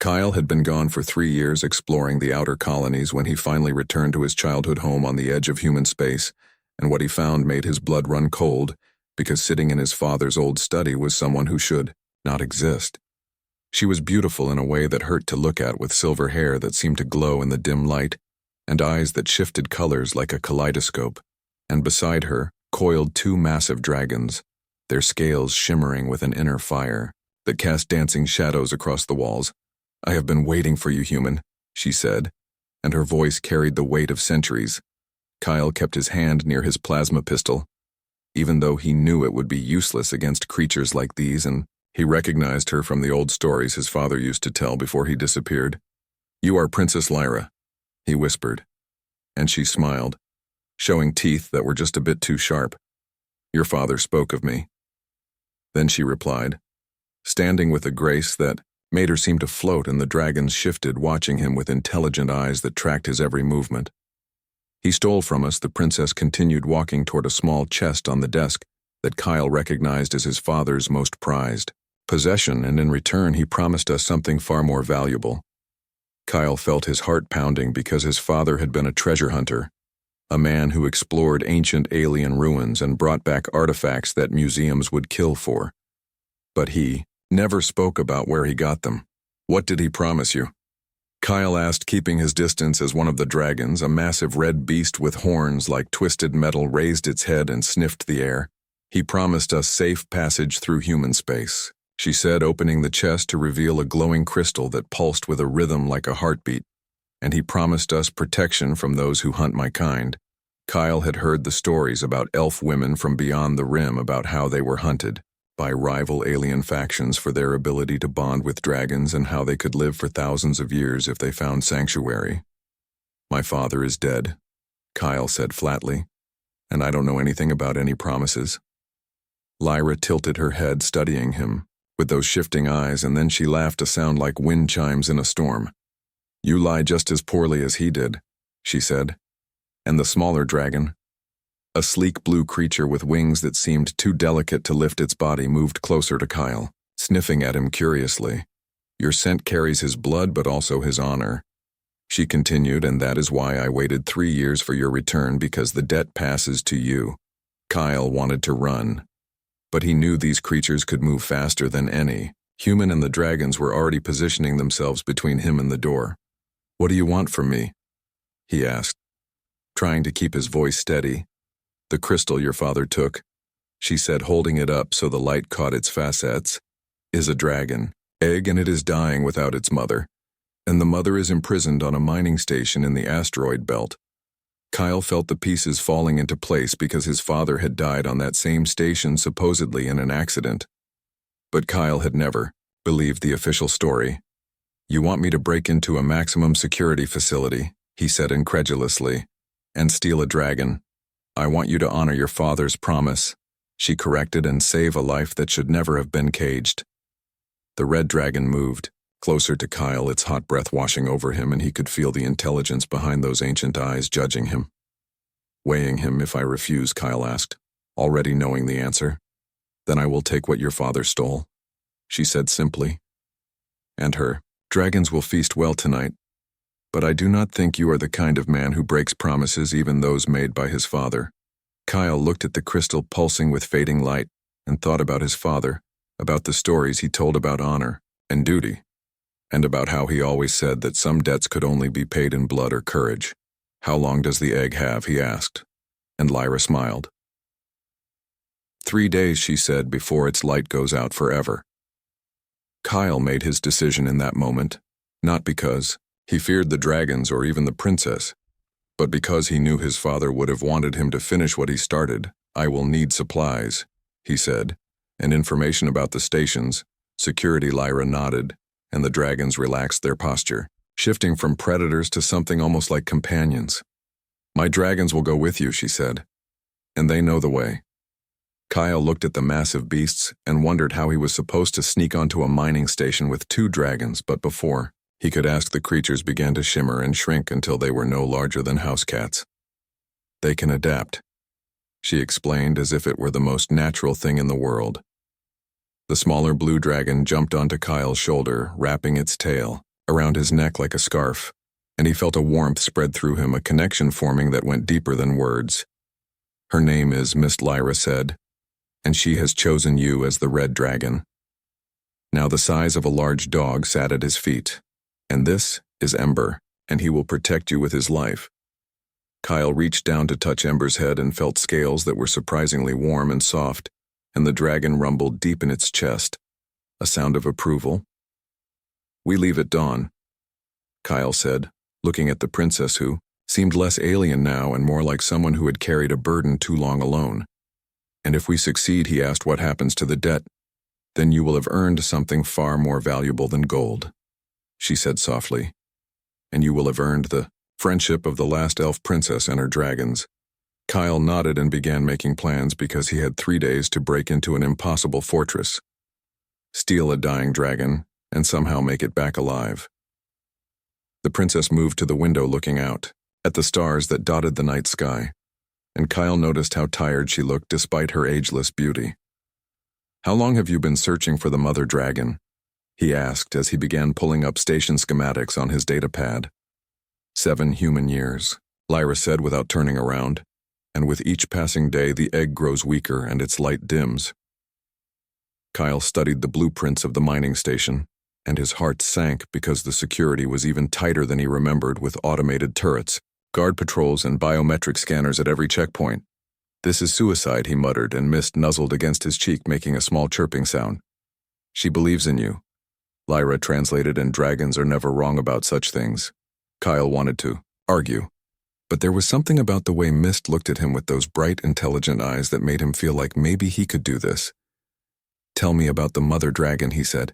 Kyle had been gone for 3 years exploring the outer colonies when he finally returned to his childhood home on the edge of human space, and what he found made his blood run cold, because sitting in his father's old study was someone who should not exist. She was beautiful in a way that hurt to look at, with silver hair that seemed to glow in the dim light, and eyes that shifted colors like a kaleidoscope, and beside her coiled 2 massive dragons, their scales shimmering with an inner fire that cast dancing shadows across the walls. "I have been waiting for you, human," she said, and her voice carried the weight of centuries. Kyle kept his hand near his plasma pistol, even though he knew it would be useless against creatures like these, and he recognized her from the old stories his father used to tell before he disappeared. "You are Princess Lyra," he whispered, and she smiled, showing teeth that were just a bit too sharp. "Your father spoke of me." Then she replied, standing with a grace that made her seem to float, and the dragons shifted, watching him with intelligent eyes that tracked his every movement. "He stole from us," the princess continued, walking toward a small chest on the desk that Kyle recognized as his father's most prized possession, and in return he promised us something far more valuable. Kyle felt his heart pounding because his father had been a treasure hunter, a man who explored ancient alien ruins and brought back artifacts that museums would kill for. But he never spoke about where he got them. "What did he promise you?" Kyle asked, keeping his distance as one of the dragons, a massive red beast with horns like twisted metal, raised its head and sniffed the air. "He promised us safe passage through human space," she said, opening the chest to reveal a glowing crystal that pulsed with a rhythm like a heartbeat. "And he promised us protection from those who hunt my kind." Kyle had heard the stories about elf women from beyond the rim, about how they were hunted by rival alien factions for their ability to bond with dragons, and how they could live for thousands of years if they found sanctuary. "My father is dead," Kyle said flatly, "and I don't know anything about any promises." Lyra tilted her head, studying him with those shifting eyes, and then she laughed, a sound like wind chimes in a storm. "You lie just as poorly as he did," she said. "And the smaller dragon," a sleek blue creature with wings that seemed too delicate to lift its body, moved closer to Kyle, sniffing at him curiously. "Your scent carries his blood, but also his honor," she continued, "and that is why I waited 3 years for your return, because the debt passes to you." Kyle wanted to run, but he knew these creatures could move faster than any human, and the dragons were already positioning themselves between him and the door. "What do you want from me?" he asked, trying to keep his voice steady. "The crystal your father took," she said, holding it up so the light caught its facets, "is a dragon egg, and it is dying without its mother. And the mother is imprisoned on a mining station in the asteroid belt." Kyle felt the pieces falling into place because his father had died on that same station, supposedly in an accident. But Kyle had never believed the official story. "You want me to break into a maximum security facility," he said incredulously, "and steal a dragon. I want you to honor your father's promise," she corrected, "and save a life that should never have been caged." The red dragon moved closer to Kyle, its hot breath washing over him, and he could feel the intelligence behind those ancient eyes judging him. "Weighing him if I refuse?" Kyle asked, already knowing the answer. "Then I will take what your father stole," she said simply. "And her dragons will feast well tonight. But I do not think you are the kind of man who breaks promises, even those made by his father." Kyle looked at the crystal pulsing with fading light and thought about his father, about the stories he told about honor and duty, and about how he always said that some debts could only be paid in blood or courage. "How long does the egg have?" he asked, and Lyra smiled. 3 days, she said, "before its light goes out forever." Kyle made his decision in that moment, not because he feared the dragons or even the princess, but because he knew his father would have wanted him to finish what he started. "I will need supplies," he said, "and information about the stations." Security. Lyra nodded, and the dragons relaxed their posture, shifting from predators to something almost like companions. "My dragons will go with you," she said, "and they know the way." Kyle looked at the massive beasts and wondered how he was supposed to sneak onto a mining station with 2 dragons, but before he could ask, the creatures began to shimmer and shrink until they were no larger than house cats. "They can adapt," she explained, as if it were the most natural thing in the world. The smaller blue dragon jumped onto Kyle's shoulder, wrapping its tail around his neck like a scarf, and he felt a warmth spread through him, a connection forming that went deeper than words. Her name is Miss Lyra said, and she has chosen you as the Red Dragon. Now the size of a large dog sat at his feet, and this is Ember, and he will protect you with his life. Kyle reached down to touch Ember's head and felt scales that were surprisingly warm and soft, and the dragon rumbled deep in its chest, a sound of approval. We leave at dawn, Kyle said, looking at the princess who seemed less alien now and more like someone who had carried a burden too long alone. And if we succeed, he asked, what happens to the debt? Then you will have earned something far more valuable than gold, she said softly. And you will have earned the friendship of the last elf princess and her dragons. Kyle nodded and began making plans because he had 3 days to break into an impossible fortress, steal a dying dragon, and somehow make it back alive. The princess moved to the window looking out at the stars that dotted the night sky, and Kyle noticed how tired she looked despite her ageless beauty. How long have you been searching for the mother dragon? He asked as he began pulling up station schematics on his datapad. 7 human years, Lyra said without turning around, and with each passing day the egg grows weaker and its light dims. Kyle studied the blueprints of the mining station, and his heart sank because the security was even tighter than he remembered, with automated turrets, guard patrols, and biometric scanners at every checkpoint. This is suicide, he muttered, and mist nuzzled against his cheek, making a small chirping sound. She believes in you, Lyra translated, and dragons are never wrong about such things. Kyle wanted to argue, but there was something about the way Mist looked at him with those bright, intelligent eyes that made him feel like maybe he could do this. Tell me about the mother dragon, he said,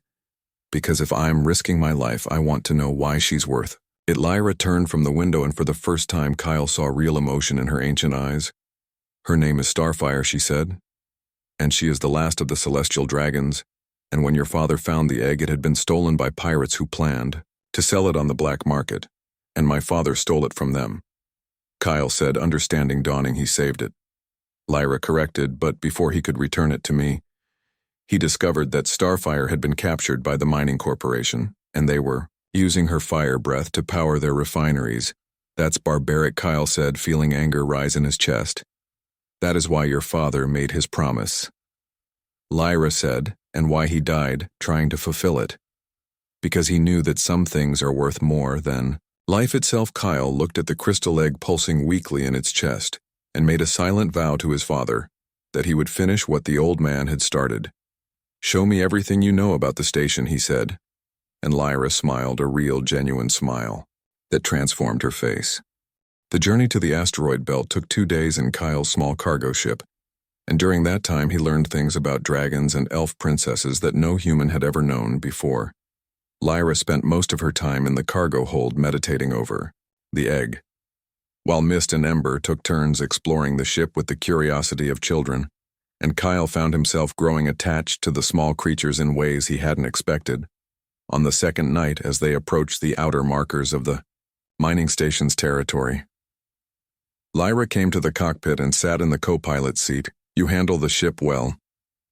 because if I'm risking my life, I want to know why she's worth it. Lyra turned from the window, and for the first time Kyle saw real emotion in her ancient eyes. Her name is Starfire, she said, and she is the last of the celestial dragons, and when your father found the egg, it had been stolen by pirates who planned to sell it on the black market, and my father stole it from them. Kyle said, understanding dawning. He saved it. Lyra corrected, but before he could return it to me, he discovered that Starfire had been captured by the mining corporation, and they were using her fire breath to power their refineries. That's barbaric, Kyle said, feeling anger rise in his chest. That is why your father made his promise, Lyra said, and why he died trying to fulfill it. Because he knew that some things are worth more than life itself. Kyle looked at the crystal egg pulsing weakly in its chest and made a silent vow to his father that he would finish what the old man had started. Show me everything you know about the station, he said, and Lyra smiled, a real, genuine smile that transformed her face. The journey to the asteroid belt took 2 days in Kyle's small cargo ship, and during that time he learned things about dragons and elf princesses that no human had ever known before. Lyra spent most of her time in the cargo hold meditating over the egg, while Mist and Ember took turns exploring the ship with the curiosity of children, and Kyle found himself growing attached to the small creatures in ways he hadn't expected. On the second night, as they approached the outer markers of the mining station's territory, Lyra came to the cockpit and sat in the co-pilot's seat. You handle the ship well,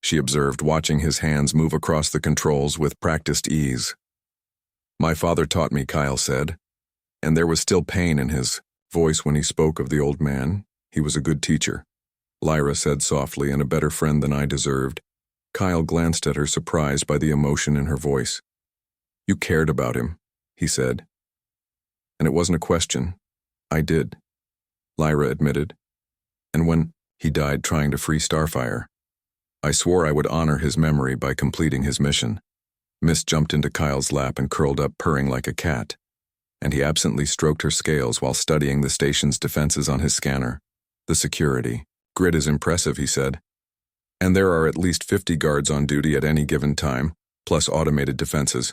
she observed, watching his hands move across the controls with practiced ease. My father taught me, Kyle said, and there was still pain in his voice when he spoke of the old man. He was a good teacher, Lyra said softly, and a better friend than I deserved. Kyle glanced at her, surprised by the emotion in her voice. You cared about him, he said. And it wasn't a question. I did, Lyra admitted. And when he died trying to free Starfire, I swore I would honor his memory by completing his mission. Mist jumped into Kyle's lap and curled up, purring like a cat, and he absently stroked her scales while studying the station's defenses on his scanner. The security grid is impressive, he said, and there are at least 50 guards on duty at any given time, plus automated defenses.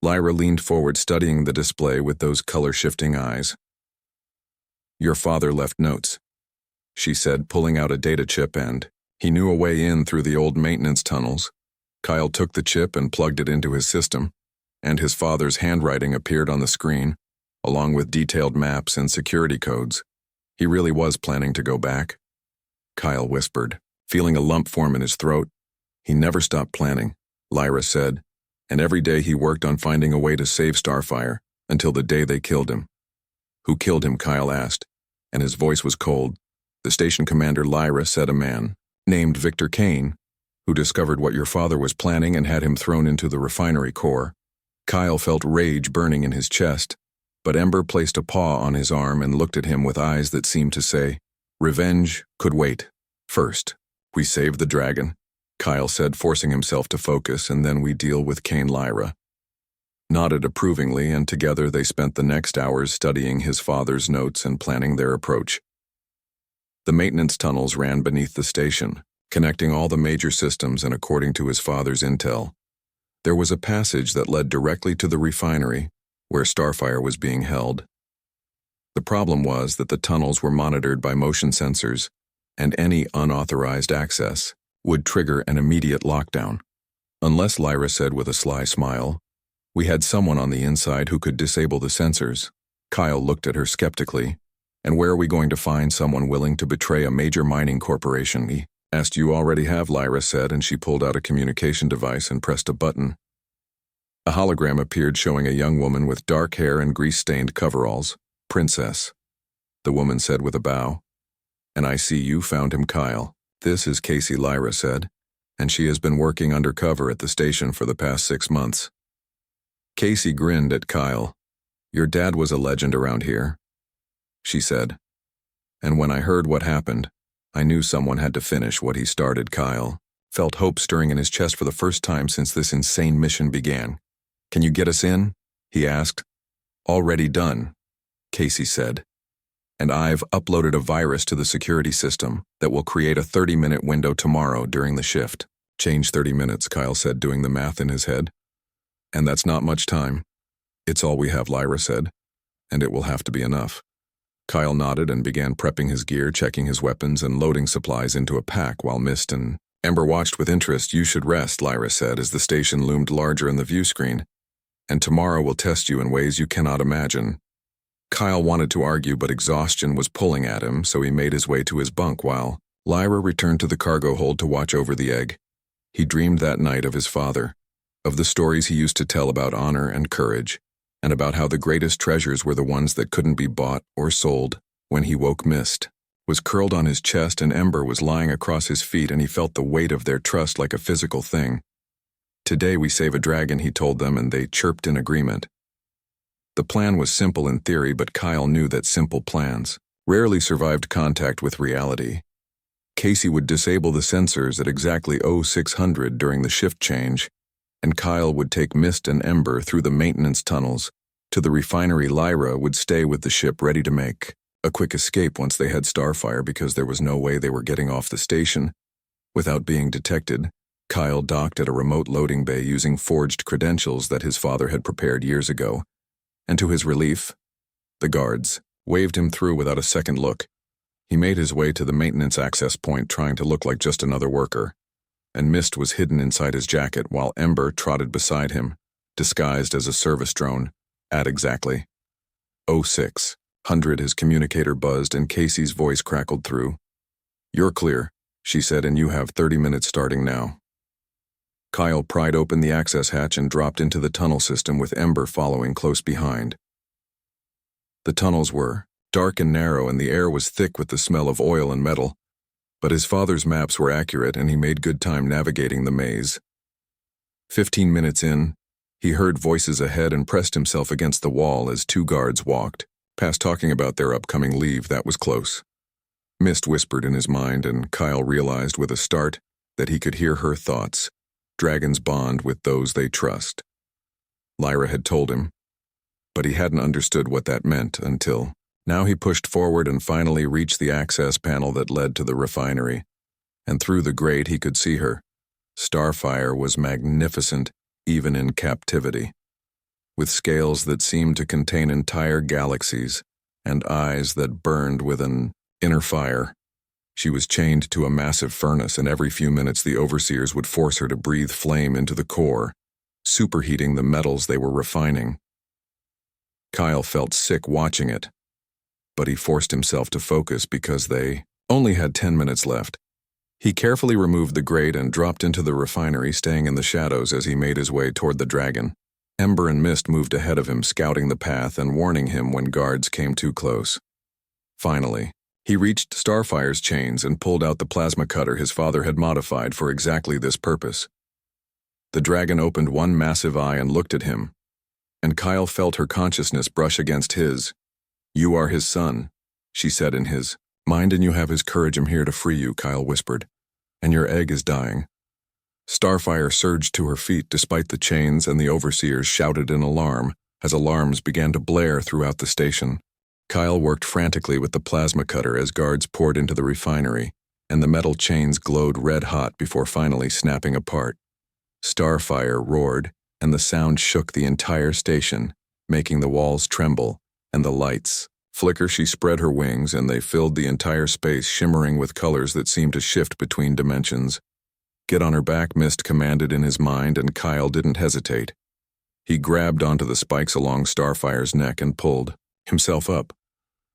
Lyra leaned forward, studying the display with those color-shifting eyes. Your father left notes, she said, pulling out a data chip, and he knew a way in through the old maintenance tunnels. Kyle took the chip and plugged it into his system, and his father's handwriting appeared on the screen, along with detailed maps and security codes. He really was planning to go back, Kyle whispered, feeling a lump form in his throat. He never stopped planning, Lyra said, and every day he worked on finding a way to save Starfire, until the day they killed him. Who killed him, Kyle asked, and his voice was cold. The station commander Lyra said a man, named Victor Kane, who discovered what your father was planning and had him thrown into the refinery core. Kyle felt rage burning in his chest, but Ember placed a paw on his arm and looked at him with eyes that seemed to say, "Revenge could wait. First, we save the dragon," Kyle said, forcing himself to focus, "and then we deal with Kane." Lyra nodded approvingly, and together they spent the next hours studying his father's notes and planning their approach. The maintenance tunnels ran beneath the station, connecting all the major systems, and according to his father's intel, there was a passage that led directly to the refinery, where Starfire was being held. The problem was that the tunnels were monitored by motion sensors, and any unauthorized access would trigger an immediate lockdown. Unless, Lyra said with a sly smile, we had someone on the inside who could disable the sensors. Kyle looked at her skeptically. And where are we going to find someone willing to betray a major mining corporation? He asked. You already have, Lyra said, and she pulled out a communication device and pressed a button. A hologram appeared showing a young woman with dark hair and grease-stained coveralls. Princess, the woman said with a bow. And I see you found him, Kyle. This is Casey, Lyra said, and she has been working undercover at the station for the past 6 months. Casey grinned at Kyle. Your dad was a legend around here, she said. And when I heard what happened, I knew someone had to finish what he started. Kyle felt hope stirring in his chest for the first time since this insane mission began. Can you get us in? He asked. Already done, Casey said. And I've uploaded a virus to the security system that will create a 30-minute window tomorrow during the shift. Change 30 minutes, Kyle said, doing the math in his head. And that's not much time. It's all we have, Lyra said, and it will have to be enough. Kyle nodded and began prepping his gear, checking his weapons, and loading supplies into a pack while Mist and Ember watched with interest. You should rest, Lyra said as the station loomed larger in the view screen. And tomorrow will test you in ways you cannot imagine. Kyle wanted to argue, but exhaustion was pulling at him, so he made his way to his bunk while Lyra returned to the cargo hold to watch over the egg. He dreamed that night of his father, of the stories he used to tell about honor and courage, and about how the greatest treasures were the ones that couldn't be bought or sold. When he woke, Mist was curled on his chest and Ember was lying across his feet, and he felt the weight of their trust like a physical thing. Today we save a dragon, he told them, and they chirped in agreement. The plan was simple in theory, but Kyle knew that simple plans rarely survived contact with reality. Casey would disable the sensors at exactly 0600 during the shift change, and Kyle would take Mist and Ember through the maintenance tunnels to the refinery. Lyra would stay with the ship, ready to make a quick escape once they had Starfire, because there was no way they were getting off the station without being detected. Kyle docked at a remote loading bay using forged credentials that his father had prepared years ago, and to his relief, the guards waved him through without a second look. He made his way to the maintenance access point, trying to look like just another worker, and Mist was hidden inside his jacket while Ember trotted beside him, disguised as a service drone, at exactly 0600. His communicator buzzed and Casey's voice crackled through. You're clear, she said, and you have 30 minutes starting now. Kyle pried open the access hatch and dropped into the tunnel system, with Ember following close behind. The tunnels were dark and narrow, and the air was thick with the smell of oil and metal, but his father's maps were accurate and he made good time navigating the maze. 15 minutes in, he heard voices ahead and pressed himself against the wall as 2 guards walked past, talking about their upcoming leave. That was close. Mist whispered in his mind, and Kyle realized with a start that he could hear her thoughts. Dragons bond with those they trust. Lyra had told him, but he hadn't understood what that meant until now. He pushed forward and finally reached the access panel that led to the refinery, and through the grate he could see her. Starfire was magnificent, even in captivity, with scales that seemed to contain entire galaxies and eyes that burned with an inner fire. She was chained to a massive furnace, and every few minutes the overseers would force her to breathe flame into the core, superheating the metals they were refining. Kyle felt sick watching it, but he forced himself to focus because they only had 10 minutes left. He carefully removed the grate and dropped into the refinery, staying in the shadows as he made his way toward the dragon. Ember and Mist moved ahead of him, scouting the path and warning him when guards came too close. Finally, he reached Starfire's chains and pulled out the plasma cutter his father had modified for exactly this purpose. The dragon opened one massive eye and looked at him, and Kyle felt her consciousness brush against his. "You are his son," she said in his mind, "and you have his courage. I'm here to free you," Kyle whispered. "And your egg is dying." Starfire surged to her feet despite the chains, and the overseers shouted in alarm as alarms began to blare throughout the station. Kyle worked frantically with the plasma cutter as guards poured into the refinery, and the metal chains glowed red-hot before finally snapping apart. Starfire roared, and the sound shook the entire station, making the walls tremble and the lights flicker. She spread her wings, and they filled the entire space, shimmering with colors that seemed to shift between dimensions. "Get on her back," Mist commanded in his mind, and Kyle didn't hesitate. He grabbed onto the spikes along Starfire's neck and pulled himself up,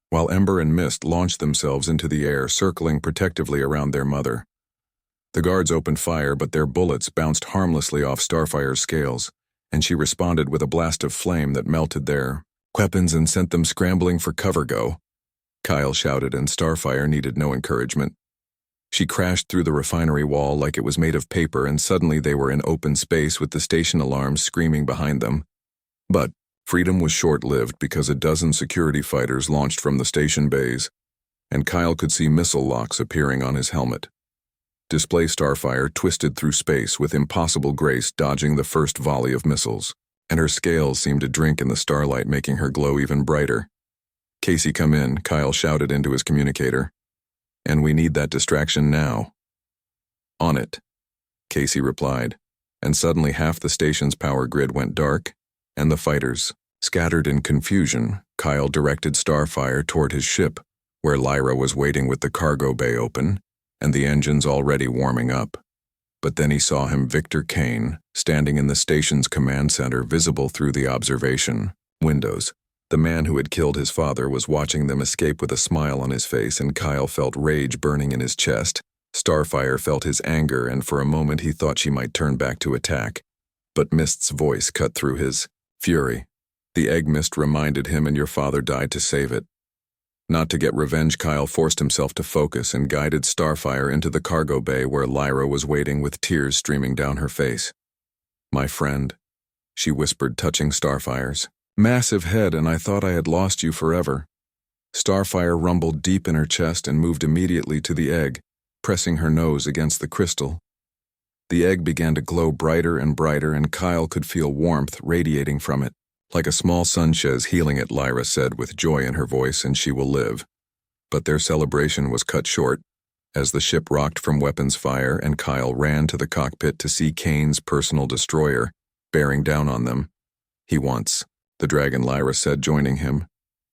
while Ember and Mist launched themselves into the air, circling protectively around their mother. The guards opened fire, but their bullets bounced harmlessly off Starfire's scales, and she responded with a blast of flame that melted their weapons and sent them scrambling for cover. "Go!" Kyle shouted, and Starfire needed no encouragement. She crashed through the refinery wall like it was made of paper, and suddenly they were in open space with the station alarms screaming behind them. But freedom was short-lived because a dozen security fighters launched from the station bays, and Kyle could see missile locks appearing on his helmet. Display Starfire twisted through space with impossible grace, dodging the first volley of missiles, and her scales seemed to drink in the starlight, making her glow even brighter. "Casey, come in," Kyle shouted into his communicator. "And we need that distraction now." "On it," Casey replied, and suddenly half the station's power grid went dark, and the fighters scattered in confusion. Kyle directed Starfire toward his ship, where Lyra was waiting with the cargo bay open and the engines already warming up. But then he saw him, Victor Kane, standing in the station's command center, visible through the observation windows. The man who had killed his father was watching them escape with a smile on his face, and Kyle felt rage burning in his chest. Starfire felt his anger, and for a moment he thought she might turn back to attack. But Mist's voice cut through his fury. "The egg, Mist reminded him, and your father died to save it." Not to get revenge, Kyle forced himself to focus and guided Starfire into the cargo bay where Lyra was waiting with tears streaming down her face. "My friend," she whispered, touching Starfire's massive head, "and I thought I had lost you forever." Starfire rumbled deep in her chest and moved immediately to the egg, pressing her nose against the crystal. The egg began to glow brighter and brighter, and Kyle could feel warmth radiating from it. "Like a small sunshine healing it," Lyra said with joy in her voice, "and she will live." But their celebration was cut short as the ship rocked from weapons fire, and Kyle ran to the cockpit to see Kane's personal destroyer bearing down on them. "He wants the dragon," Lyra said, joining him,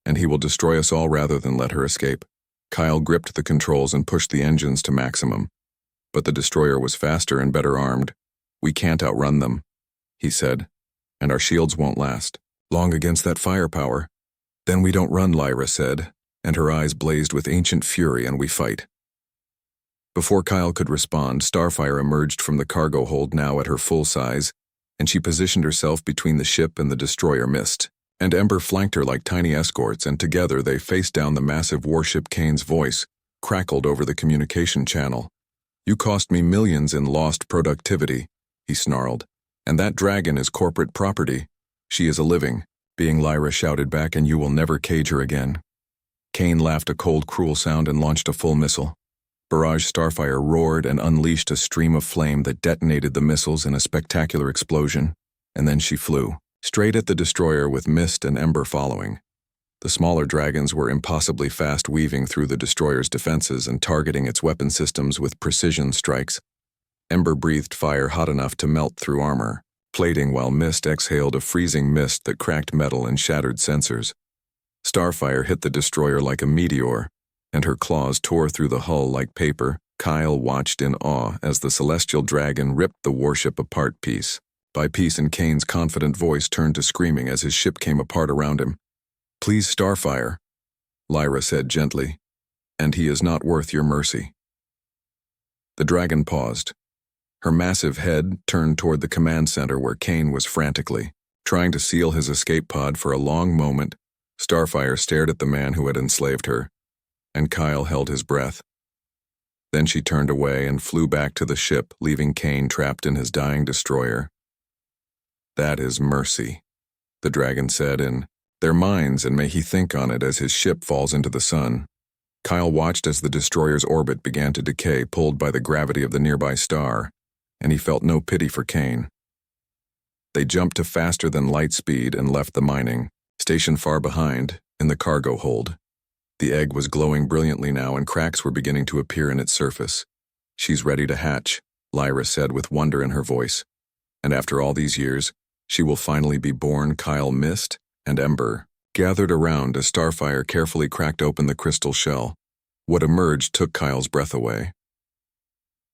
"and he will destroy us all rather than let her escape." Kyle gripped the controls and pushed the engines to maximum. But the destroyer was faster and better armed. "We can't outrun them," he said, "and our shields won't last long against that firepower." "Then we don't run," Lyra said, and her eyes blazed with ancient fury, "and we fight." Before Kyle could respond, Starfire emerged from the cargo hold, now at her full size, and she positioned herself between the ship and the destroyer Mist, and Ember flanked her like tiny escorts, and together they faced down the massive warship. Kane's voice crackled over the communication channel. "You cost me millions in lost productivity," he snarled, "and that dragon is corporate property. She is a living being," Lyra shouted back, "and you will never cage her again." Kane laughed a cold, cruel sound and launched a full missile. Barrage Starfire roared and unleashed a stream of flame that detonated the missiles in a spectacular explosion, and then she flew straight at the destroyer with Mist and Ember following. The smaller dragons were impossibly fast, weaving through the destroyer's defenses and targeting its weapon systems with precision strikes. Ember breathed fire hot enough to melt through armor plating, while Mist exhaled a freezing mist that cracked metal and shattered sensors. Starfire hit the destroyer like a meteor, and her claws tore through the hull like paper. Kyle watched in awe as the celestial dragon ripped the warship apart piece by piece, and Kane's confident voice turned to screaming as his ship came apart around him. "Please, Starfire," Lyra said gently, "and he is not worth your mercy." The dragon paused. Her massive head turned toward the command center where Kane was frantically trying to seal his escape pod. For a long moment, Starfire stared at the man who had enslaved her, and Kyle held his breath. Then she turned away and flew back to the ship, leaving Kane trapped in his dying destroyer. "That is mercy," the dragon said in their minds, and may he think on it as his ship falls into the sun. Kyle watched as the destroyer's orbit began to decay, pulled by the gravity of the nearby star, and he felt no pity for Kane. They jumped to faster than light speed and left the mining station far behind, in the cargo hold. The egg was glowing brilliantly now, and cracks were beginning to appear in its surface. "She's ready to hatch," Lyra said with wonder in her voice. "And after all these years, she will finally be born." Kyle, Mist, and Ember gathered around as Starfire carefully cracked open the crystal shell. What emerged took Kyle's breath away.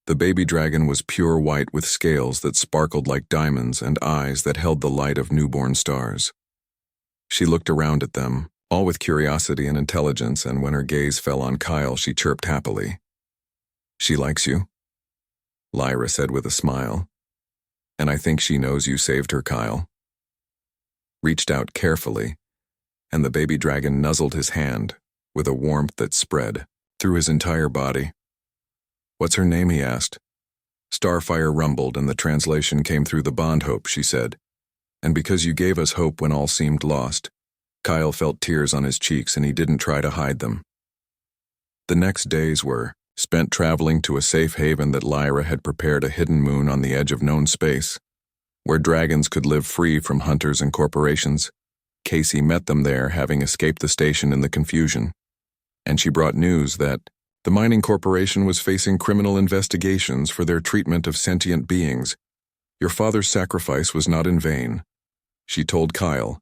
The baby dragon was pure white with scales that sparkled like diamonds and eyes that held the light of newborn stars. She looked around at them, all with curiosity and intelligence, and when her gaze fell on Kyle, she chirped happily. "She likes you," Lyra said with a smile. "And I think she knows you saved her." Kyle reached out carefully, and the baby dragon nuzzled his hand with a warmth that spread through his entire body. "What's her name?" he asked. Starfire rumbled, and the translation came through the bond. "Hope," she said. "And because you gave us hope when all seemed lost." Kyle felt tears on his cheeks, and he didn't try to hide them. The next days were spent traveling to a safe haven that Lyra had prepared, a hidden moon on the edge of known space, where dragons could live free from hunters and corporations. Casey met them there, having escaped the station in the confusion, and she brought news that the mining corporation was facing criminal investigations for their treatment of sentient beings. "Your father's sacrifice was not in vain," she told Kyle,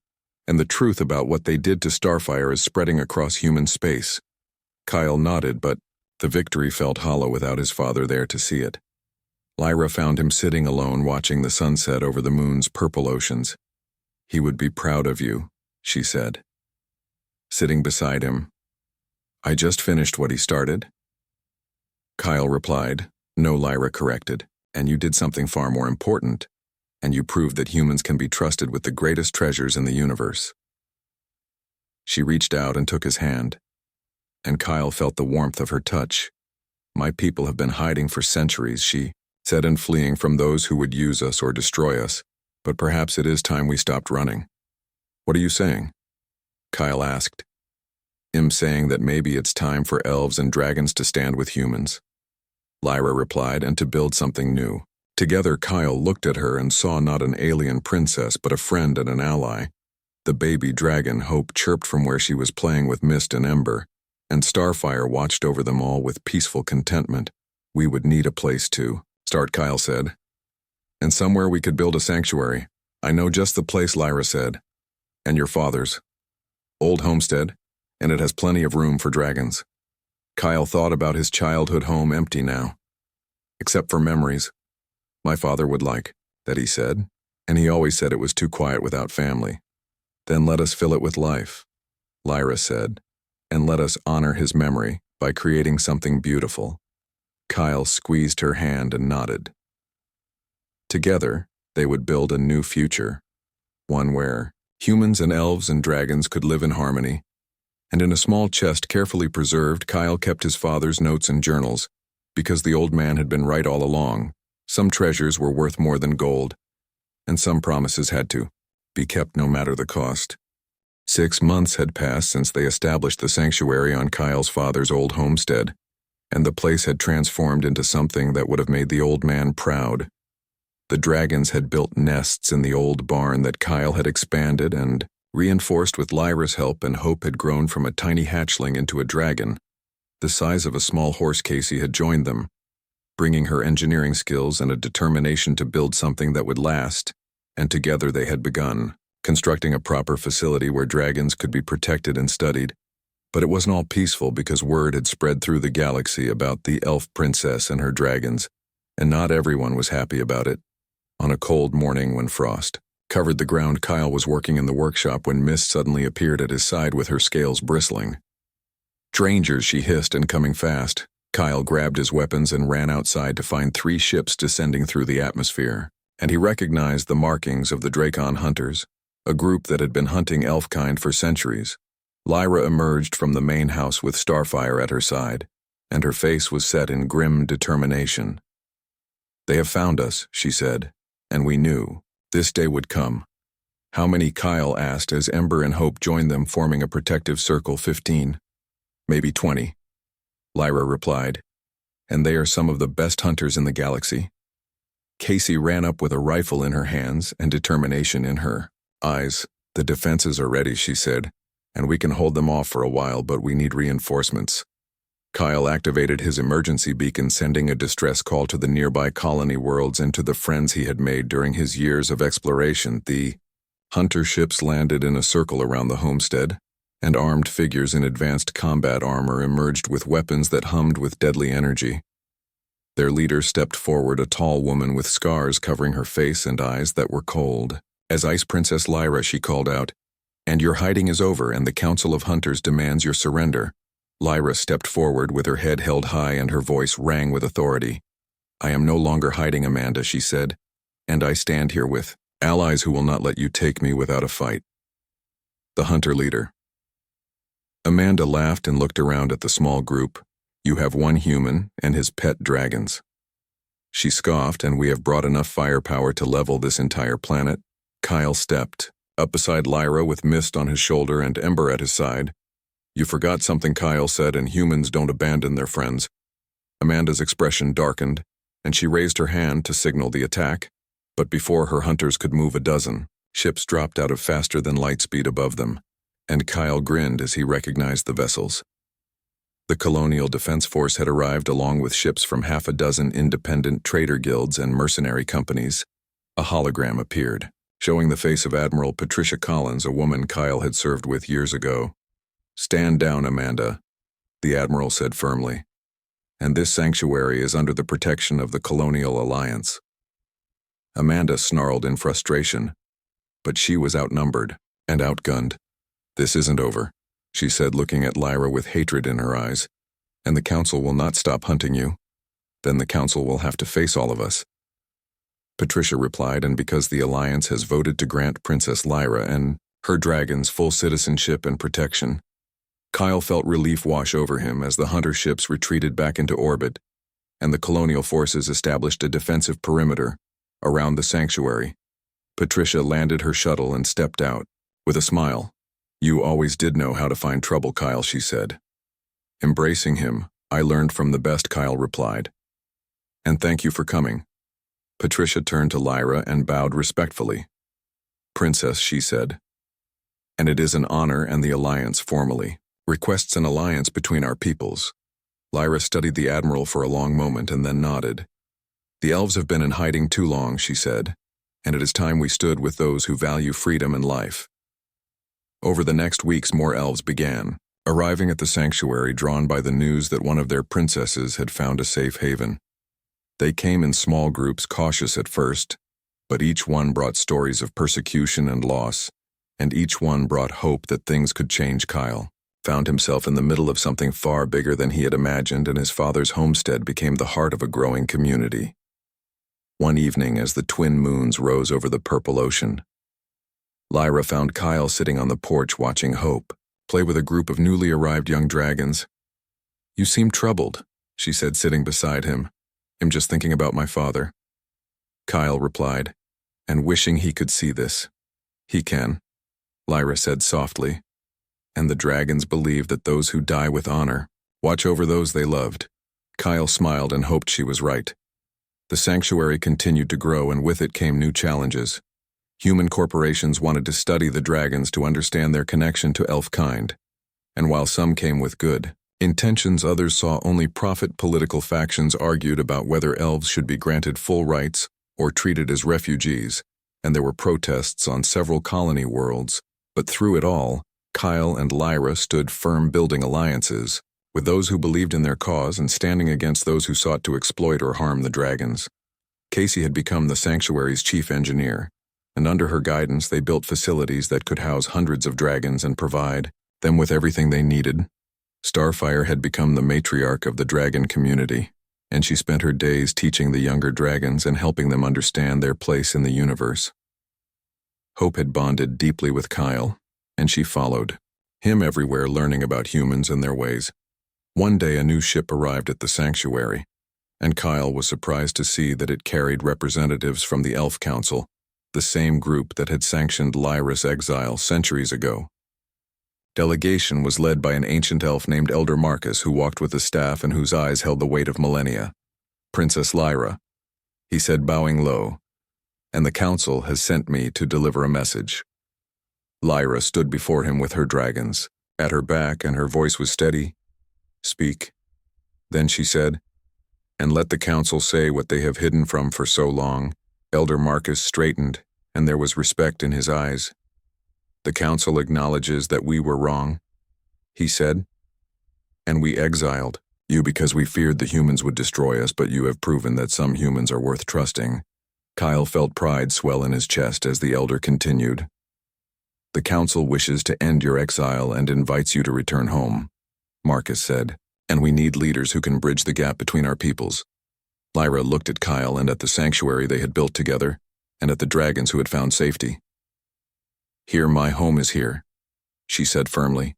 "and the truth about what they did to Starfire is spreading across human space." Kyle nodded, but the victory felt hollow without his father there to see it. Lyra found him sitting alone, watching the sunset over the moon's purple oceans. "He would be proud of you," she said, sitting beside him. "I just finished what he started." Kyle replied, "No," Lyra corrected, "and you did something far more important, and you proved that humans can be trusted with the greatest treasures in the universe." She reached out and took his hand, and Kyle felt the warmth of her touch. "My people have been hiding for centuries," she said, "and fleeing from those who would use us or destroy us, but perhaps it is time we stopped running." "What are you saying?" Kyle asked. "I'm saying that maybe it's time for elves and dragons to stand with humans," Lyra replied, "and to build something new." Together, Kyle looked at her and saw not an alien princess, but a friend and an ally. The baby dragon Hope chirped from where she was playing with Mist and Ember, and Starfire watched over them all with peaceful contentment. "We would need a place to start," Kyle said, "and somewhere we could build a sanctuary." "I know just the place," Lyra said. "And your father's old homestead, and it has plenty of room for dragons." Kyle thought about his childhood home, empty now, except for memories. "My father would like that," he said, "and he always said it was too quiet without family." "Then let us fill it with life," Lyra said, "and let us honor his memory by creating something beautiful." Kyle squeezed her hand and nodded. Together, they would build a new future, one where humans and elves and dragons could live in harmony. And in a small chest carefully preserved, Kyle kept his father's notes and journals, because the old man had been right all along. Some treasures were worth more than gold, and some promises had to be kept no matter the cost. 6 months had passed since they established the sanctuary on Kyle's father's old homestead, and the place had transformed into something that would have made the old man proud. The dragons had built nests in the old barn that Kyle had expanded and reinforced with Lyra's help, and Hope had grown from a tiny hatchling into a dragon. The size of a small horse. Casey had joined them, bringing her engineering skills and a determination to build something that would last, and together they had begun constructing a proper facility where dragons could be protected and studied. But it wasn't all peaceful, because word had spread through the galaxy about the elf princess and her dragons, and not everyone was happy about it. On a cold morning when frost covered the ground, Kyle was working in the workshop when Mist suddenly appeared at his side with her scales bristling. "Strangers," she hissed, "and coming fast." Kyle grabbed his weapons and ran outside to find 3 ships descending through the atmosphere, and he recognized the markings of the Dracon Hunters, a group that had been hunting elfkind for centuries. Lyra emerged from the main house with Starfire at her side, and her face was set in grim determination. "They have found us," she said, "and we knew this day would come." "How many?" Kyle asked as Ember and Hope joined them, forming a protective circle. 15. "Maybe 20. Lyra replied. "And they are some of the best hunters in the galaxy." Casey ran up with a rifle in her hands and determination in her eyes. "The defenses are ready," she said, "and we can hold them off for a while, but we need reinforcements." Kyle activated his emergency beacon, sending a distress call to the nearby colony worlds and to the friends he had made during his years of exploration. The hunter ships landed in a circle around the homestead, and armed figures in advanced combat armor emerged with weapons that hummed with deadly energy. Their leader stepped forward, a tall woman with scars covering her face and eyes that were cold. As Ice Princess Lyra, she called out, "And your hiding is over, and the Council of Hunters demands your surrender." Lyra stepped forward with her head held high and her voice rang with authority. "I am no longer hiding, Amanda," she said, "and I stand here with allies who will not let you take me without a fight." The hunter leader. Amanda laughed and looked around at the small group. "You have one human and his pet dragons." She scoffed, "And we have brought enough firepower to level this entire planet." Kyle stepped up beside Lyra with Mist on his shoulder and Ember at his side. "You forgot something," Kyle said, "and humans don't abandon their friends." Amanda's expression darkened, and she raised her hand to signal the attack, but before her hunters could move a dozen, ships dropped out of faster than light speed above them, and Kyle grinned as he recognized the vessels. The Colonial Defense Force had arrived along with ships from 6 independent trader guilds and mercenary companies. A hologram appeared, showing the face of Admiral Patricia Collins, a woman Kyle had served with years ago. "Stand down, Amanda," the Admiral said firmly. "And this sanctuary is under the protection of the Colonial Alliance." Amanda snarled in frustration, but she was outnumbered and outgunned. "This isn't over," she said, looking at Lyra with hatred in her eyes. "And the Council will not stop hunting you. Then the Council will have to face all of us." Patricia replied, "And because the Alliance has voted to grant Princess Lyra and her dragons full citizenship and protection." Kyle felt relief wash over him as the hunter ships retreated back into orbit, and the colonial forces established a defensive perimeter around the sanctuary. Patricia landed her shuttle and stepped out. With a smile, "You always did know how to find trouble, Kyle," she said. "Embracing him, I learned from the best," Kyle replied. "And thank you for coming." Patricia turned to Lyra and bowed respectfully. "Princess," she said. "And it is an honor, and the Alliance formally requests an alliance between our peoples." Lyra studied the Admiral for a long moment and then nodded. "The elves have been in hiding too long," she said, "and it is time we stood with those who value freedom and life." Over the next weeks, more elves began arriving at the sanctuary, drawn by the news that one of their princesses had found a safe haven. They came in small groups, cautious at first, but each one brought stories of persecution and loss, and each one brought hope that things could change. Kyle found himself in the middle of something far bigger than he had imagined, and his father's homestead became the heart of a growing community. One evening, as the twin moons rose over the purple ocean, Lyra found Kyle sitting on the porch watching Hope play with a group of newly arrived young dragons. "You seem troubled," she said, sitting beside him. "I'm just thinking about my father." Kyle replied, "And wishing he could see this." "He can," Lyra said softly. "And the dragons believe that those who die with honor watch over those they loved." Kyle smiled and hoped she was right. The sanctuary continued to grow, and with it came new challenges. Human corporations wanted to study the dragons to understand their connection to elf kind, and while some came with good intentions, others saw only profit. Political factions argued about whether elves should be granted full rights or treated as refugees, and there were protests on several colony worlds. But through it all, Kyle and Lyra stood firm, building alliances with those who believed in their cause and standing against those who sought to exploit or harm the dragons. Casey had become the sanctuary's chief engineer, and under her guidance they built facilities that could house hundreds of dragons and provide them with everything they needed. Starfire had become the matriarch of the dragon community, and she spent her days teaching the younger dragons and helping them understand their place in the universe. Hope had bonded deeply with Kyle, and she followed him everywhere, learning about humans and their ways. One day a new ship arrived at the sanctuary, and Kyle was surprised to see that it carried representatives from the Elf Council, the same group that had sanctioned Lyra's exile centuries ago. Delegation was led by an ancient elf named Elder Marcus, who walked with a staff and whose eyes held the weight of millennia. "Princess Lyra," he said, bowing low, "and the council has sent me to deliver a message." Lyra stood before him with her dragons at her back, and her voice was steady. "Speak." Then she said, "And let the council say what they have hidden from for so long." Elder Marcus straightened, and there was respect in his eyes. "The council acknowledges that we were wrong," he said, "and we exiled you because we feared the humans would destroy us, but you have proven that some humans are worth trusting." Kyle felt pride swell in his chest as the elder continued. "The council wishes to end your exile and invites you to return home," Marcus said, "and we need leaders who can bridge the gap between our peoples." Lyra looked at Kyle and at the sanctuary they had built together, and at the dragons who had found safety. "Here, my home is here," she said firmly.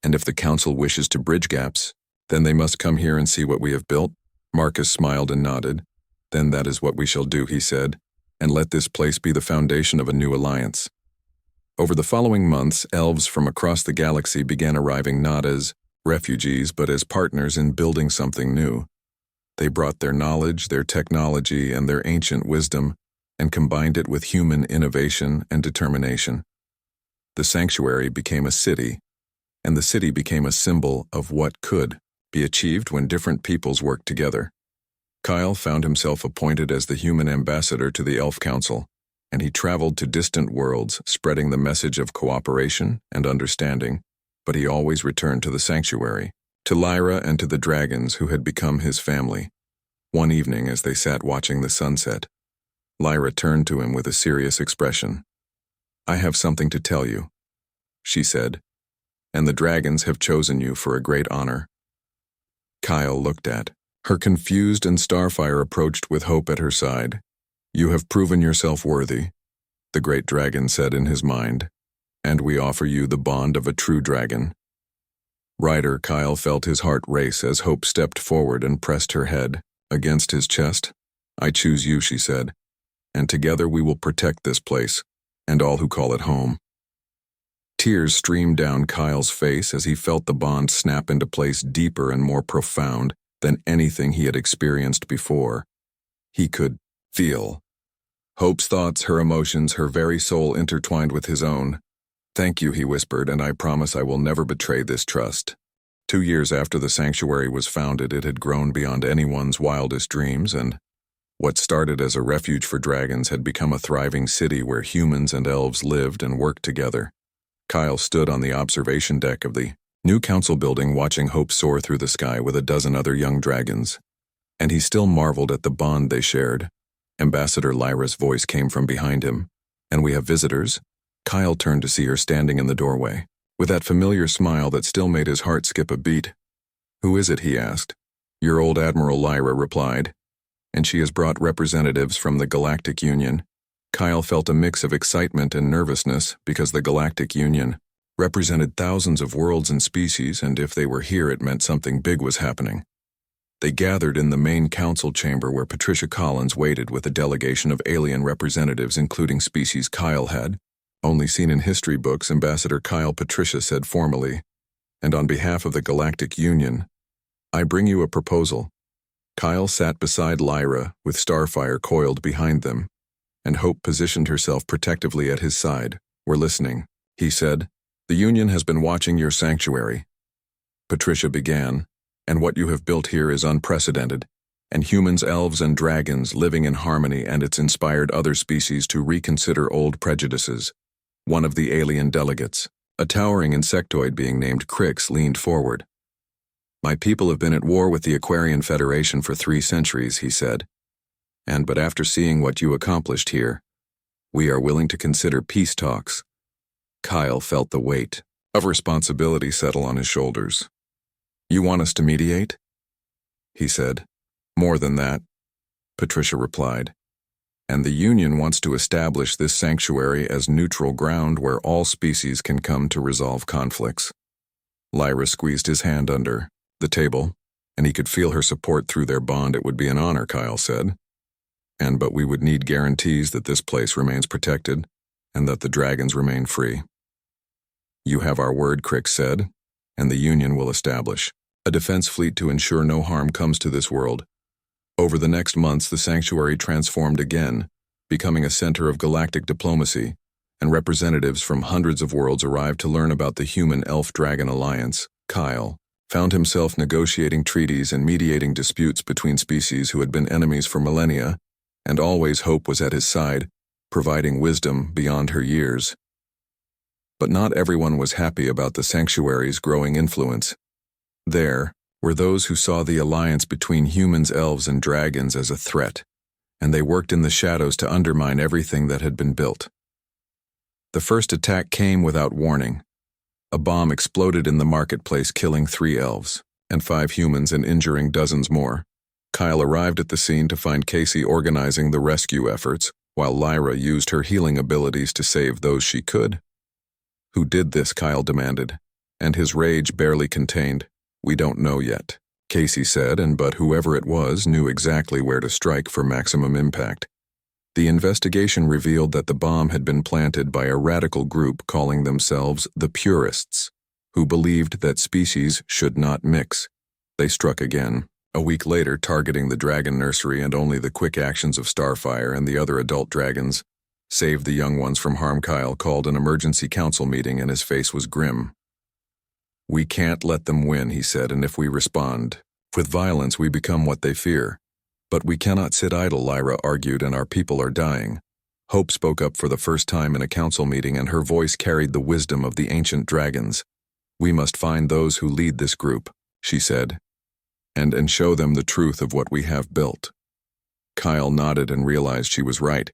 "And if the council wishes to bridge gaps, then they must come here and see what we have built." Marcus smiled and nodded. "Then that is what we shall do," he said, "and let this place be the foundation of a new alliance." Over the following months, elves from across the galaxy began arriving not as refugees, but as partners in building something new. They brought their knowledge, their technology, and their ancient wisdom, and combined it with human innovation and determination. The sanctuary became a city, and the city became a symbol of what could be achieved when different peoples worked together. Kyle found himself appointed as the human ambassador to the Elf Council, and he traveled to distant worlds, spreading the message of cooperation and understanding, but he always returned to the sanctuary, to Lyra and to the dragons who had become his family. One evening, as they sat watching the sunset, Lyra turned to him with a serious expression. "I have something to tell you," she said, "and the dragons have chosen you for a great honor." Kyle looked at her confused, and Starfire approached with Hope at her side. "You have proven yourself worthy," the great dragon said in his mind, "and we offer you the bond of a true dragon." Rider Kyle felt his heart race as Hope stepped forward and pressed her head against his chest. "I choose you," she said, "and together we will protect this place, and all who call it home." Tears streamed down Kyle's face as he felt the bond snap into place, deeper and more profound than anything he had experienced before. He could feel Hope's thoughts, her emotions, her very soul intertwined with his own. "Thank you," he whispered, "and I promise I will never betray this trust." 2 years after the sanctuary was founded, it had grown beyond anyone's wildest dreams, and what started as a refuge for dragons had become a thriving city where humans and elves lived and worked together. Kyle stood on the observation deck of the new council building, watching Hope soar through the sky with a dozen other young dragons, and he still marveled at the bond they shared. Ambassador Lyra's voice came from behind him. "And we have visitors?" Kyle turned to see her standing in the doorway, with that familiar smile that still made his heart skip a beat. "Who is it?" he asked. "Your old Admiral," Lyra replied, "and she has brought representatives from the Galactic Union." Kyle felt a mix of excitement and nervousness because the Galactic Union represented thousands of worlds and species, and if they were here it meant something big was happening. They gathered in the main council chamber where Patricia Collins waited with a delegation of alien representatives, including species Kyle had only seen in history books. "Ambassador Kyle," Patricia said formally, "and on behalf of the Galactic Union, I bring you a proposal." Kyle sat beside Lyra, with Starfire coiled behind them, and Hope positioned herself protectively at his side. "We're listening," he said. "The Union has been watching your sanctuary," Patricia began, "and what you have built here is unprecedented, and humans, elves, and dragons living in harmony, and it's inspired other species to reconsider old prejudices." One of the alien delegates, a towering insectoid being named Crix, leaned forward. "My people have been at war with the Aquarian Federation for 3 centuries, he said. But after seeing what you accomplished here, we are willing to consider peace talks." Kyle felt the weight of responsibility settle on his shoulders. You want us to mediate? He said. More than that, Patricia replied. And the Union wants to establish this sanctuary as neutral ground where all species can come to resolve conflicts. Lyra squeezed his hand under the table, and he could feel her support through their bond. It would be an honor, Kyle said. But we would need guarantees that this place remains protected and that the dragons remain free. You have our word, Crick said, and the Union will establish a defense fleet to ensure no harm comes to this world. Over the next months, the sanctuary transformed again, becoming a center of galactic diplomacy, and representatives from hundreds of worlds arrived to learn about the human-elf-dragon alliance. Kyle found himself negotiating treaties and mediating disputes between species who had been enemies for millennia, and always hope was at his side, providing wisdom beyond her years. But not everyone was happy about the sanctuary's growing influence. There were those who saw the alliance between humans, elves, and dragons as a threat, and they worked in the shadows to undermine everything that had been built. The first attack came without warning. A bomb exploded in the marketplace, killing 3 elves and 5 humans and injuring dozens more. Kyle arrived at the scene to find Casey organizing the rescue efforts, while Lyra used her healing abilities to save those she could. Who did this? Kyle demanded, and his rage barely contained. We don't know yet, Casey said, but whoever it was knew exactly where to strike for maximum impact. The investigation revealed that the bomb had been planted by a radical group calling themselves the Purists, who believed that species should not mix. They struck again, a week later, targeting the dragon nursery, and only the quick actions of Starfire and the other adult dragons saved the young ones from harm. Kyle called an emergency council meeting, and his face was grim. We can't let them win, he said, and if we respond with violence, we become what they fear. But we cannot sit idle, Lyra argued, and our people are dying. Hope spoke up for the first time in a council meeting, and her voice carried the wisdom of the ancient dragons. We must find those who lead this group, she said, and show them the truth of what we have built. Kyle nodded and realized she was right.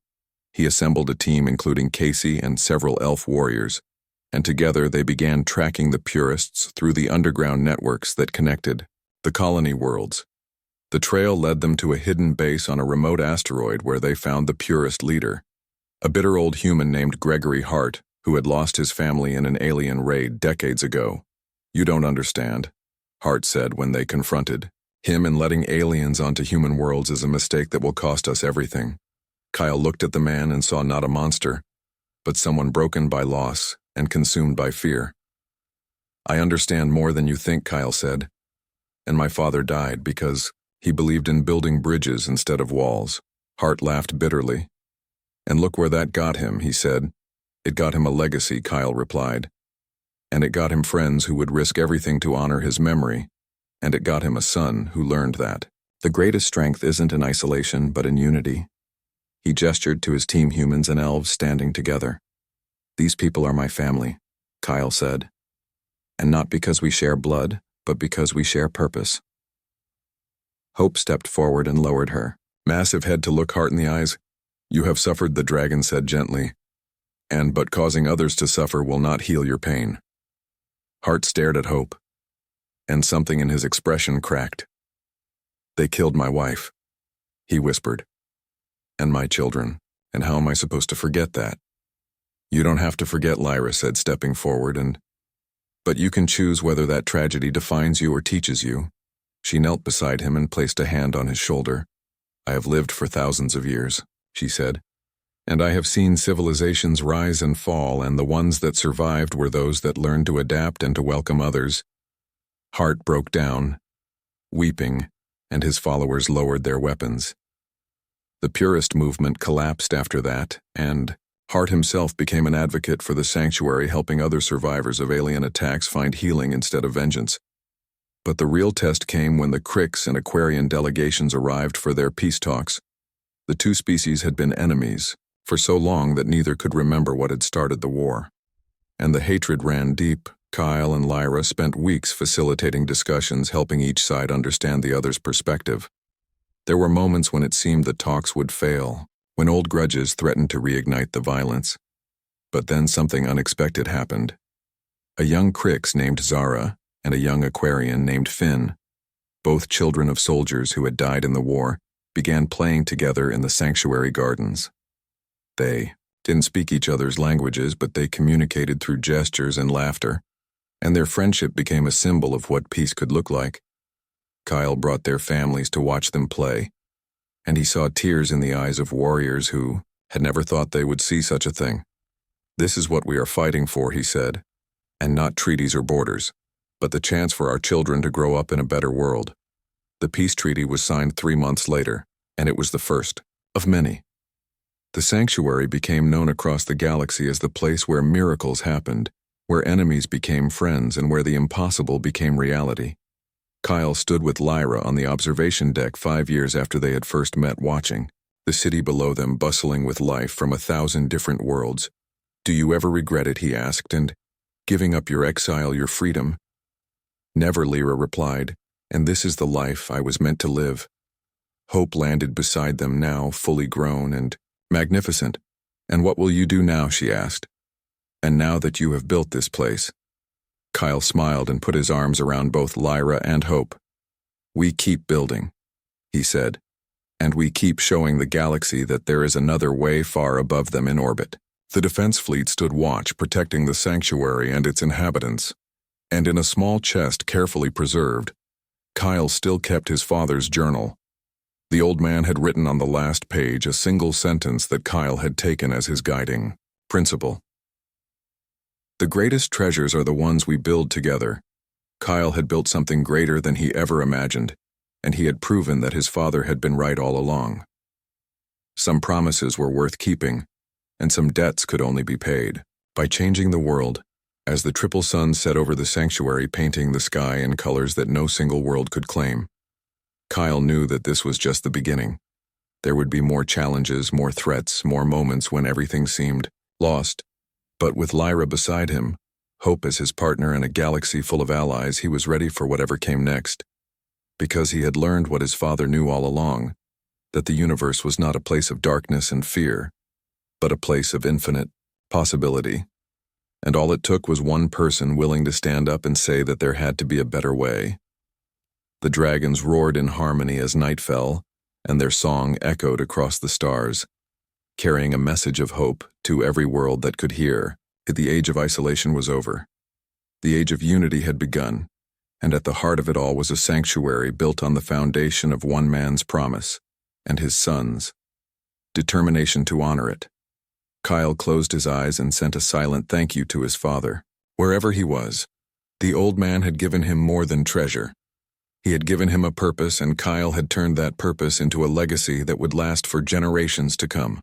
He assembled a team including Casey and several elf warriors, and together they began tracking the Purists through the underground networks that connected the colony worlds. The trail led them to a hidden base on a remote asteroid where they found the Purist leader, a bitter old human named Gregory Hart, who had lost his family in an alien raid decades ago. You don't understand, Hart said when they confronted him, and letting aliens onto human worlds is a mistake that will cost us everything. Kyle looked at the man and saw not a monster, but someone broken by loss and consumed by fear. I understand more than you think, Kyle said, and my father died because he believed in building bridges instead of walls. Hart laughed bitterly. And look where that got him, he said. It got him a legacy, Kyle replied. And it got him friends who would risk everything to honor his memory. And it got him a son who learned that the greatest strength isn't in isolation but in unity. He gestured to his team, humans and elves standing together. These people are my family, Kyle said. And not because we share blood, but because we share purpose. Hope stepped forward and lowered her massive head to look Hart in the eyes. You have suffered, the dragon said gently, but causing others to suffer will not heal your pain. Hart stared at Hope, and something in his expression cracked. They killed my wife, he whispered, and my children, and how am I supposed to forget that? You don't have to forget, Lyra said, stepping forward, but you can choose whether that tragedy defines you or teaches you. She knelt beside him and placed a hand on his shoulder. I have lived for thousands of years, she said, and I have seen civilizations rise and fall, and the ones that survived were those that learned to adapt and to welcome others. Hart broke down, weeping, and his followers lowered their weapons. The Purist movement collapsed after that, and Hart himself became an advocate for the sanctuary, helping other survivors of alien attacks find healing instead of vengeance. But the real test came when the Cricks and Aquarian delegations arrived for their peace talks. The two species had been enemies for so long that neither could remember what had started the war. And the hatred ran deep. Kyle and Lyra spent weeks facilitating discussions, helping each side understand the other's perspective. There were moments when it seemed the talks would fail, when old grudges threatened to reignite the violence. But then something unexpected happened. A young Crix named Zara and a young Aquarian named Finn, both children of soldiers who had died in the war, began playing together in the sanctuary gardens. They didn't speak each other's languages, but they communicated through gestures and laughter, and their friendship became a symbol of what peace could look like. Kyle brought their families to watch them play, and he saw tears in the eyes of warriors who had never thought they would see such a thing. "This is what we are fighting for," he said, "and not treaties or borders, but the chance for our children to grow up in a better world." The peace treaty was signed 3 months later, and it was the first of many. The sanctuary became known across the galaxy as the place where miracles happened, where enemies became friends, and where the impossible became reality. Kyle stood with Lyra on the observation deck 5 years after they had first met, watching the city below them bustling with life from 1,000 different worlds. "Do you ever regret it?" he asked, "and giving up your exile, your freedom?" "Never," Lyra replied, "and this is the life I was meant to live." Hope landed beside them now, fully grown and magnificent. "And what will you do now?" she asked. "And now that you have built this place?" Kyle smiled and put his arms around both Lyra and Hope. "We keep building," he said, "and we keep showing the galaxy that there is another way far above them in orbit." The defense fleet stood watch, protecting the sanctuary and its inhabitants, and in a small chest carefully preserved, Kyle still kept his father's journal. The old man had written on the last page a single sentence that Kyle had taken as his guiding principle. "The greatest treasures are the ones we build together." Kyle had built something greater than he ever imagined, and he had proven that his father had been right all along. Some promises were worth keeping, and some debts could only be paid by changing the world. As the triple sun set over the sanctuary, painting the sky in colors that no single world could claim, Kyle knew that this was just the beginning. There would be more challenges, more threats, more moments when everything seemed lost. But with Lyra beside him, Hope as his partner, and a galaxy full of allies, he was ready for whatever came next. Because he had learned what his father knew all along, that the universe was not a place of darkness and fear, but a place of infinite possibility. And all it took was one person willing to stand up and say that there had to be a better way. The dragons roared in harmony as night fell, and their song echoed across the stars, carrying a message of hope to every world that could hear. The age of isolation was over. The age of unity had begun, and at the heart of it all was a sanctuary built on the foundation of one man's promise, and his son's determination to honor it. Kyle closed his eyes and sent a silent thank you to his father. Wherever he was, the old man had given him more than treasure. He had given him a purpose, and Kyle had turned that purpose into a legacy that would last for generations to come.